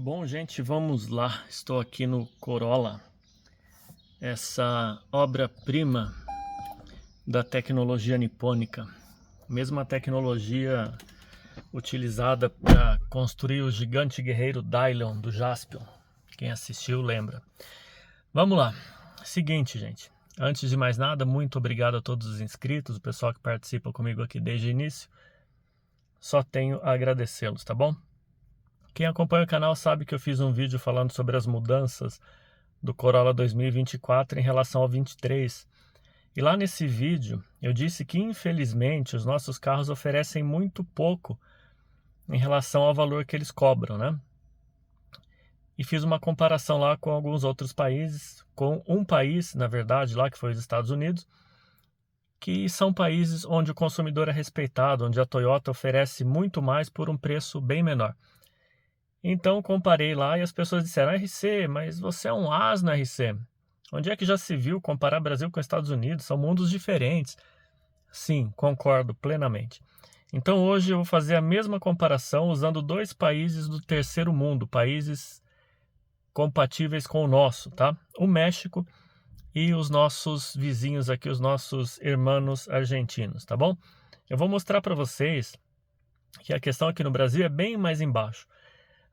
Bom, gente, vamos lá. Estou aqui no Corolla, essa obra-prima da tecnologia nipônica, mesma tecnologia utilizada para construir o gigante guerreiro Dylion do Jaspion. Quem assistiu lembra. Vamos lá. Seguinte, gente. Antes de mais nada, muito obrigado a todos os inscritos, o pessoal que participa comigo aqui desde o início. Só tenho a agradecê-los, tá bom? Quem acompanha o canal sabe que eu fiz um vídeo falando sobre as mudanças do Corolla 2024 em relação ao 23. E lá nesse vídeo eu disse que infelizmente os nossos carros oferecem muito pouco em relação ao valor que eles cobram, né? E fiz uma comparação lá com alguns outros países, com um país, na verdade, lá que foi os Estados Unidos, que são países onde o consumidor é respeitado, onde a Toyota oferece muito mais por um preço bem menor. Então comparei lá e as pessoas disseram: RC, mas você é um as no RC. Onde é que já se viu comparar Brasil com Estados Unidos? São mundos diferentes. Sim, concordo plenamente. Então hoje eu vou fazer a mesma comparação usando dois países do terceiro mundo, países compatíveis com o nosso, tá? O México e os nossos vizinhos aqui, os nossos irmãos argentinos, tá bom? Eu vou mostrar para vocês que a questão aqui no Brasil é bem mais embaixo.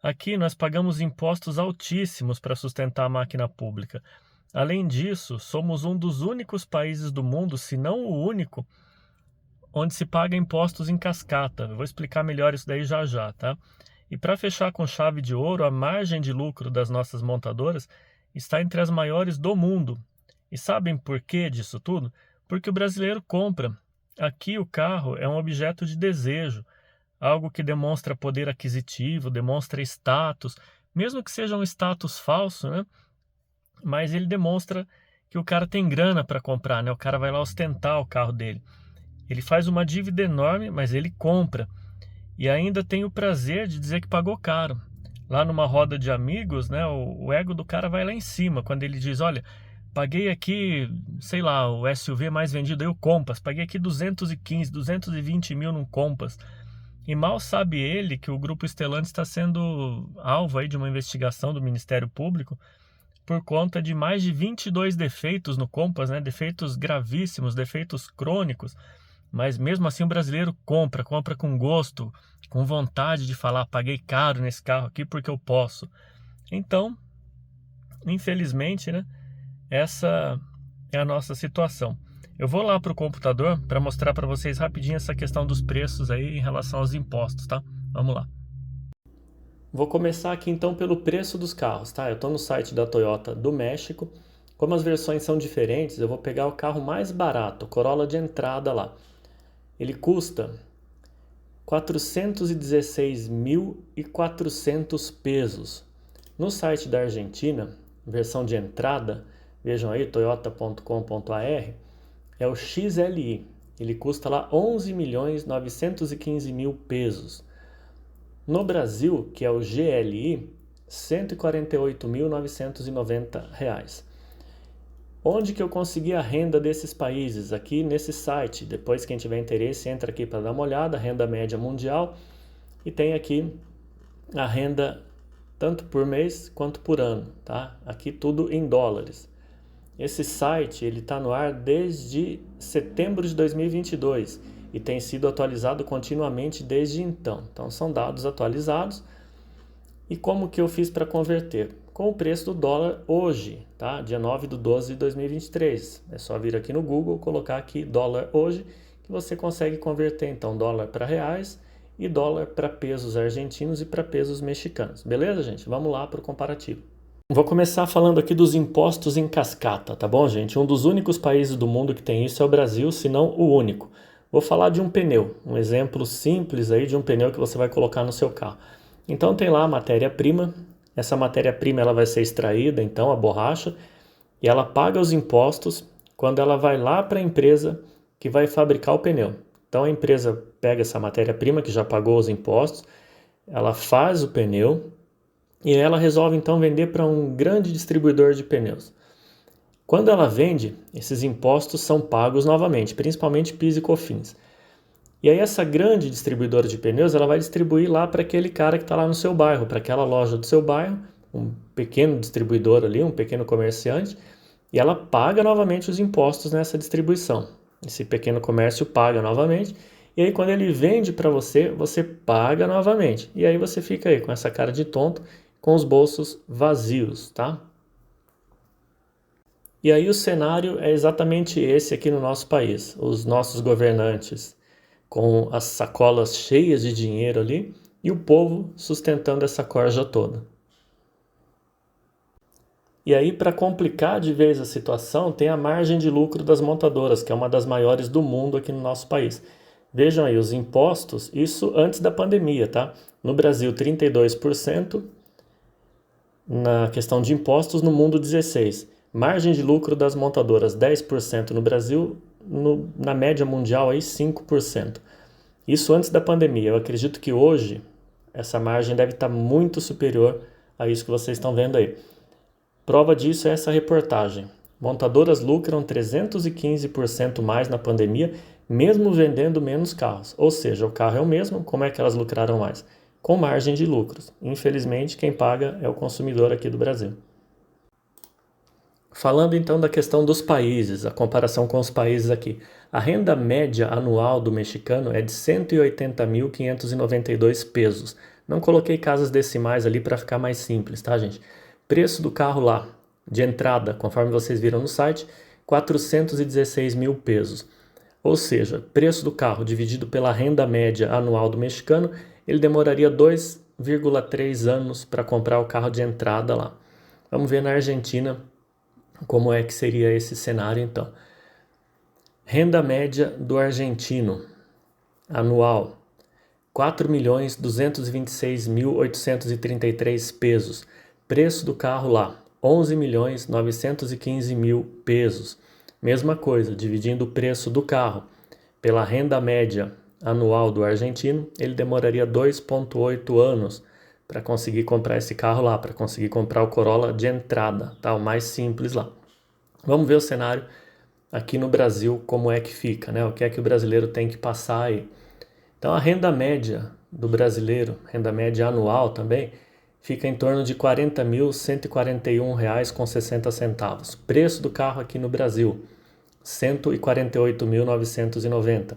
Aqui nós pagamos impostos altíssimos para sustentar a máquina pública. Além disso, somos um dos únicos países do mundo, se não o único, onde se paga impostos em cascata. Eu vou explicar melhor isso daí já já, tá? E para fechar com chave de ouro, a margem de lucro das nossas montadoras está entre as maiores do mundo. E sabem por que disso tudo? Porque o brasileiro compra. Aqui o carro é um objeto de desejo. Algo que demonstra poder aquisitivo, demonstra status, mesmo que seja um status falso, né? Mas ele demonstra que o cara tem grana para comprar, né? O cara vai lá ostentar o carro dele. Ele faz uma dívida enorme, mas ele compra. E ainda tem o prazer de dizer que pagou caro. Lá numa roda de amigos, né? O ego do cara vai lá em cima, quando ele diz: olha, paguei aqui, sei lá, o SUV mais vendido aí, o Compass, paguei aqui 215, 220 mil num Compass. E mal sabe ele que o Grupo Stellantis está sendo alvo aí de uma investigação do Ministério Público por conta de mais de 22 defeitos no Compass, né? Defeitos gravíssimos, defeitos crônicos. Mas mesmo assim o brasileiro compra com gosto, com vontade de falar: paguei caro nesse carro aqui porque eu posso. Então, infelizmente, né? Essa é a nossa situação. Eu vou lá para o computador para mostrar para vocês rapidinho essa questão dos preços aí em relação aos impostos, tá? Vamos lá. Vou começar aqui então pelo preço dos carros, tá? Eu estou no site da Toyota do México. Como as versões são diferentes, eu vou pegar o carro mais barato, o Corolla de entrada lá. Ele custa 416.400 pesos. No site da Argentina, versão de entrada, vejam aí, toyota.com.ar, é o XLI. Ele custa lá 11.915.000 pesos. No Brasil, que é o GLI, R$ 148.990. Onde que eu consegui a renda desses países? Aqui nesse site. Depois, quem tiver interesse, entra aqui para dar uma olhada. Renda média mundial. E tem aqui a renda tanto por mês quanto por ano, tá? Aqui tudo em dólares. Esse site ele está no ar desde setembro de 2022 e tem sido atualizado continuamente desde então. Então são dados atualizados. E como que eu fiz para converter? Com o preço do dólar hoje, tá? Dia 9/12/2023. É só vir aqui no Google, colocar aqui dólar hoje, que você consegue converter então dólar para reais e dólar para pesos argentinos e para pesos mexicanos. Beleza, gente? Vamos lá para o comparativo. Vou começar falando aqui dos impostos em cascata, tá bom, gente? Um dos únicos países do mundo que tem isso é o Brasil, se não o único. Vou falar de um pneu, um exemplo simples aí de um pneu que você vai colocar no seu carro. Então tem lá a matéria-prima, essa matéria-prima ela vai ser extraída, então a borracha, e ela paga os impostos quando ela vai lá para a empresa que vai fabricar o pneu. Então a empresa pega essa matéria-prima que já pagou os impostos, ela faz o pneu, e ela resolve então vender para um grande distribuidor de pneus. Quando ela vende, esses impostos são pagos novamente, principalmente PIS e COFINS. E aí essa grande distribuidora de pneus, ela vai distribuir lá para aquele cara que está lá no seu bairro, para aquela loja do seu bairro, um pequeno distribuidor ali, um pequeno comerciante, e ela paga novamente os impostos nessa distribuição. Esse pequeno comércio paga novamente, e aí quando ele vende para você, você paga novamente. E aí você fica aí com essa cara de tonto, com os bolsos vazios, tá? E aí o cenário é exatamente esse aqui no nosso país. Os nossos governantes com as sacolas cheias de dinheiro ali e o povo sustentando essa corja toda. E aí, para complicar de vez a situação, tem a margem de lucro das montadoras, que é uma das maiores do mundo aqui no nosso país. Vejam aí, os impostos, isso antes da pandemia, tá? No Brasil, 32%, na questão de impostos, no mundo, 16%. Margem de lucro das montadoras, 10% no Brasil, na média mundial, aí 5%. Isso antes da pandemia. Eu acredito que hoje essa margem deve estar muito superior a isso que vocês estão vendo aí. Prova disso é essa reportagem. Montadoras lucram 315% mais na pandemia, mesmo vendendo menos carros. Ou seja, o carro é o mesmo, como é que elas lucraram mais? Com margem de lucros. Infelizmente, quem paga é o consumidor aqui do Brasil. Falando então da questão dos países, a comparação com os países aqui. A renda média anual do mexicano é de 180.592 pesos. Não coloquei casas decimais ali para ficar mais simples, tá, gente? Preço do carro lá, de entrada, conforme vocês viram no site, 416 mil pesos. Ou seja, preço do carro dividido pela renda média anual do mexicano, ele demoraria 2,3 anos para comprar o carro de entrada lá. Vamos ver na Argentina como é que seria esse cenário então. Renda média do argentino anual, 4.226.833 pesos. Preço do carro lá, 11.915.000 pesos. Mesma coisa, dividindo o preço do carro pela renda média anual do argentino, ele demoraria 2,8 anos para conseguir comprar esse carro lá, para conseguir comprar o Corolla de entrada, tá? O mais simples lá. Vamos ver o cenário aqui no Brasil, como é que fica, né? O que é que o brasileiro tem que passar aí. Então a renda média do brasileiro, renda média anual também, fica em torno de R$ 40.141,60. Preço do carro aqui no Brasil, R$ 148.990.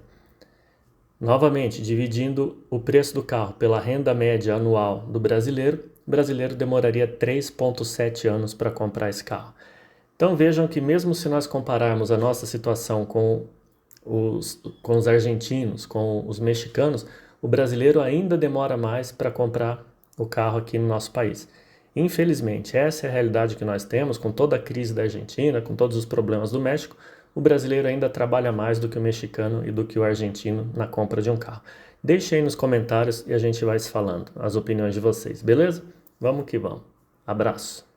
Novamente, dividindo o preço do carro pela renda média anual do brasileiro, o brasileiro demoraria 3,7 anos para comprar esse carro. Então vejam que mesmo se nós compararmos a nossa situação com os argentinos, com os mexicanos, o brasileiro ainda demora mais para comprar o carro aqui no nosso país. Infelizmente, essa é a realidade que nós temos, com toda a crise da Argentina, com todos os problemas do México, o brasileiro ainda trabalha mais do que o mexicano e do que o argentino na compra de um carro. Deixe aí nos comentários e a gente vai se falando as opiniões de vocês, beleza? Vamos que vamos. Abraço.